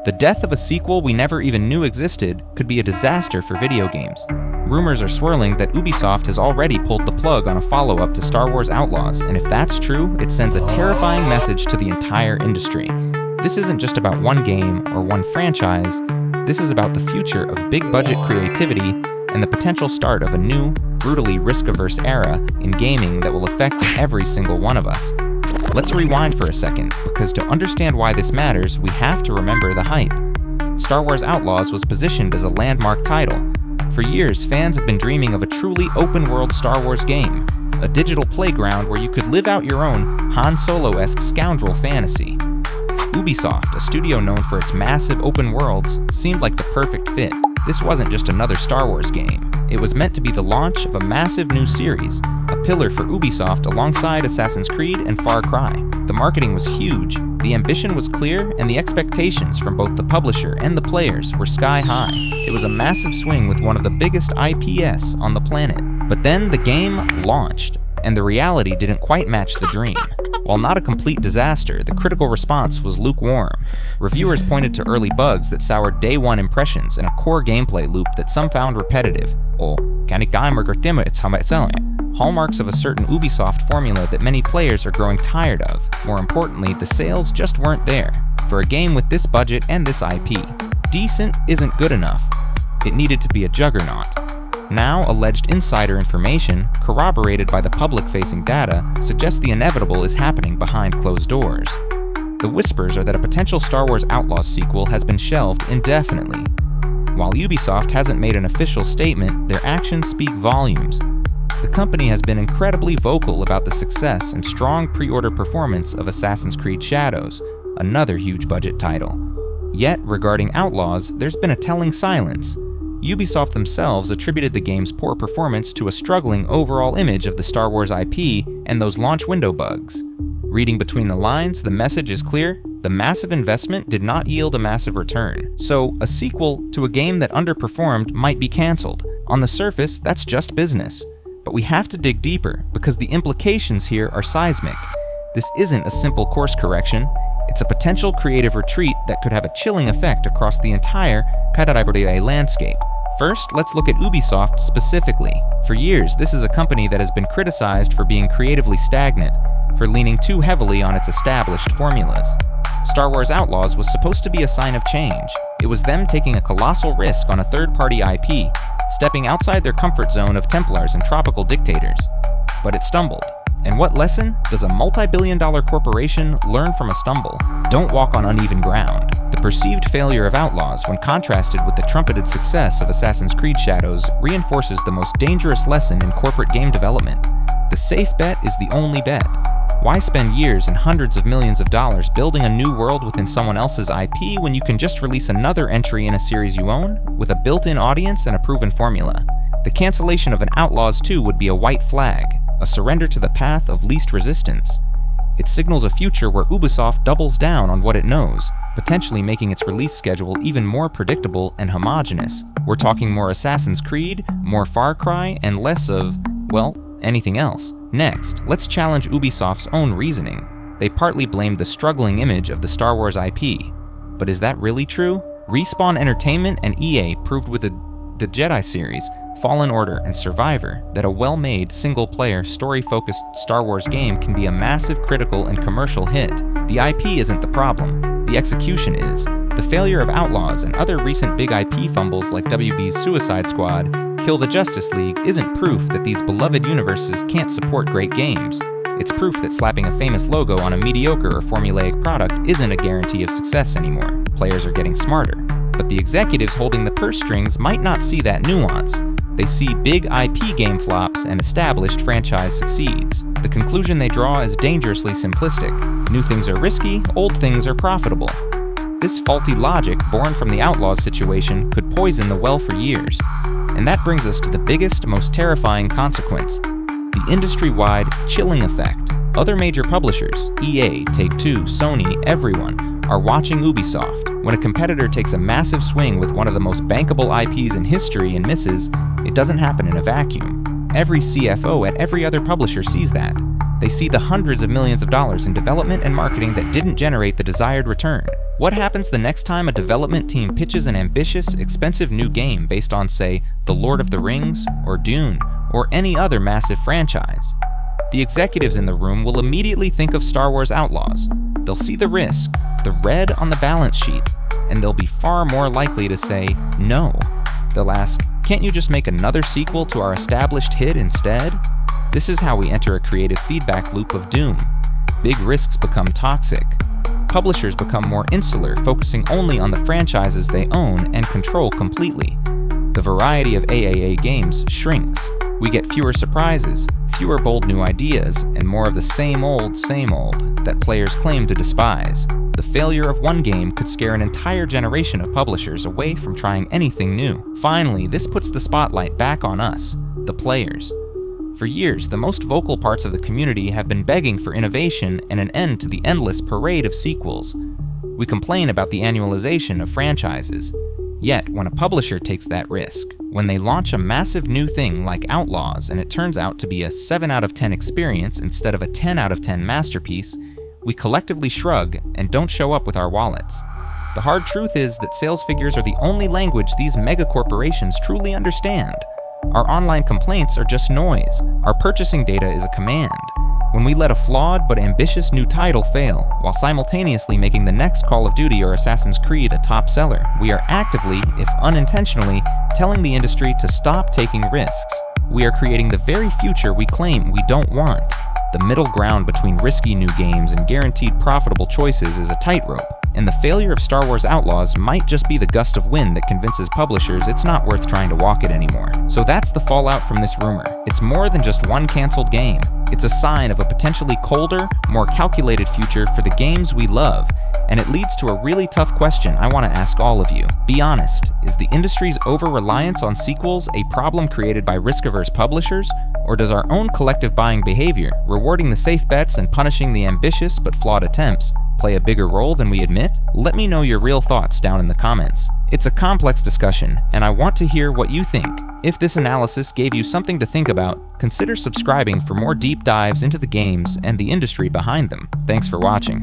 The death of a sequel we never even knew existed could be a disaster for video games. Rumors are swirling that Ubisoft has already pulled the plug on a follow-up to Star Wars Outlaws, and if that's true, it sends a terrifying message to the entire industry. This isn't just about one game or one franchise, this is about the future of big-budget creativity and the potential start of a new, brutally risk-averse era in gaming that will affect every single one of us. Let's rewind for a second, because to understand why this matters, we have to remember the hype. Star Wars Outlaws was positioned as a landmark title. For years, fans have been dreaming of a truly open-world Star Wars game, a digital playground where you could live out your own Han Solo-esque scoundrel fantasy. Ubisoft, a studio known for its massive open worlds, seemed like the perfect fit. This wasn't just another Star Wars game. It was meant to be the launch of a massive new series, a pillar for Ubisoft alongside Assassin's Creed and Far Cry. The marketing was huge, the ambition was clear, and the expectations from both the publisher and the players were sky high. It was a massive swing with one of the biggest IPs on the planet. But then the game launched, and the reality didn't quite match the dream. While not a complete disaster, the critical response was lukewarm. Reviewers pointed to early bugs that soured day one impressions and a core gameplay loop that some found repetitive. Hallmarks of a certain Ubisoft formula that many players are growing tired of. More importantly, the sales just weren't there. For a game with this budget and this IP, decent isn't good enough. It needed to be a juggernaut. Now, alleged insider information, corroborated by the public-facing data, suggests the inevitable is happening behind closed doors. The whispers are that a potential Star Wars Outlaws sequel has been shelved indefinitely. While Ubisoft hasn't made an official statement, their actions speak volumes. The company has been incredibly vocal about the success and strong pre-order performance of Assassin's Creed Shadows, another huge budget title. Yet, regarding Outlaws, there's been a telling silence. Ubisoft themselves attributed the game's poor performance to a struggling overall image of the Star Wars IP and those launch window bugs. Reading between the lines, the message is clear: the massive investment did not yield a massive return. So, a sequel to a game that underperformed might be cancelled. On the surface, that's just business. But we have to dig deeper, because the implications here are seismic. This isn't a simple course correction. It's a potential creative retreat that could have a chilling effect across the entire landscape. First, let's look at Ubisoft specifically. For years, this is a company that has been criticized for being creatively stagnant, for leaning too heavily on its established formulas. Star Wars Outlaws was supposed to be a sign of change. It was them taking a colossal risk on a third-party IP, stepping outside their comfort zone of Templars and tropical dictators. But it stumbled. And what lesson does a multi-billion-dollar corporation learn from a stumble? Don't walk on uneven ground. The perceived failure of Outlaws, when contrasted with the trumpeted success of Assassin's Creed Shadows, reinforces the most dangerous lesson in corporate game development. The safe bet is the only bet. Why spend years and hundreds of millions of dollars building a new world within someone else's IP when you can just release another entry in a series you own, with a built-in audience and a proven formula? The cancellation of an Outlaws 2 would be a white flag, a surrender to the path of least resistance. It signals a future where Ubisoft doubles down on what it knows, potentially making its release schedule even more predictable and homogeneous. We're talking more Assassin's Creed, more Far Cry, and less of, well, anything else. Next, let's challenge Ubisoft's own reasoning. They partly blamed the struggling image of the Star Wars IP. But is that really true? Respawn Entertainment and EA proved with the Jedi series, Fallen Order, and Survivor that a well-made, single-player, story-focused Star Wars game can be a massive critical and commercial hit. The IP isn't the problem, the execution is. The failure of Outlaws and other recent big IP fumbles like WB's Suicide Squad, Kill the Justice League isn't proof that these beloved universes can't support great games. It's proof that slapping a famous logo on a mediocre or formulaic product isn't a guarantee of success anymore. Players are getting smarter. But the executives holding the purse strings might not see that nuance. They see big IP game flops and established franchise succeeds. The conclusion they draw is dangerously simplistic. New things are risky, old things are profitable. This faulty logic, born from the Outlaws situation, could poison the well for years. And that brings us to the biggest, most terrifying consequence: the industry-wide chilling effect. Other major publishers, EA, Take-Two, Sony, everyone, are watching Ubisoft. When a competitor takes a massive swing with one of the most bankable IPs in history and misses, it doesn't happen in a vacuum. Every CFO at every other publisher sees that. They see the hundreds of millions of dollars in development and marketing that didn't generate the desired return. What happens the next time a development team pitches an ambitious, expensive new game based on, say, The Lord of the Rings, or Dune, or any other massive franchise? The executives in the room will immediately think of Star Wars Outlaws. They'll see the risk, the red on the balance sheet, and they'll be far more likely to say no. They'll ask, can't you just make another sequel to our established hit instead? This is how we enter a creative feedback loop of doom. Big risks become toxic. Publishers become more insular, focusing only on the franchises they own and control completely. The variety of AAA games shrinks. We get fewer surprises, fewer bold new ideas, and more of the same old that players claim to despise. The failure of one game could scare an entire generation of publishers away from trying anything new. Finally, this puts the spotlight back on us, the players. For years, the most vocal parts of the community have been begging for innovation and an end to the endless parade of sequels. We complain about the annualization of franchises. Yet, when a publisher takes that risk, when they launch a massive new thing like Outlaws and it turns out to be a 7 out of 10 experience instead of a 10 out of 10 masterpiece, we collectively shrug and don't show up with our wallets. The hard truth is that sales figures are the only language these mega corporations truly understand. Our online complaints are just noise. Our purchasing data is a command. When we let a flawed but ambitious new title fail, while simultaneously making the next Call of Duty or Assassin's Creed a top seller, we are actively, if unintentionally, telling the industry to stop taking risks. We are creating the very future we claim we don't want. The middle ground between risky new games and guaranteed profitable choices is a tightrope, and the failure of Star Wars Outlaws might just be the gust of wind that convinces publishers it's not worth trying to walk it anymore. So that's the fallout from this rumor. It's more than just one canceled game. It's a sign of a potentially colder, more calculated future for the games we love, and it leads to a really tough question I want to ask all of you. Be honest, is the industry's over-reliance on sequels a problem created by risk-averse publishers, or does our own collective buying behavior, rewarding the safe bets and punishing the ambitious but flawed attempts, play a bigger role than we admit? Let me know your real thoughts down in the comments. It's a complex discussion, and I want to hear what you think. If this analysis gave you something to think about, consider subscribing for more deep dives into the games and the industry behind them. Thanks for watching.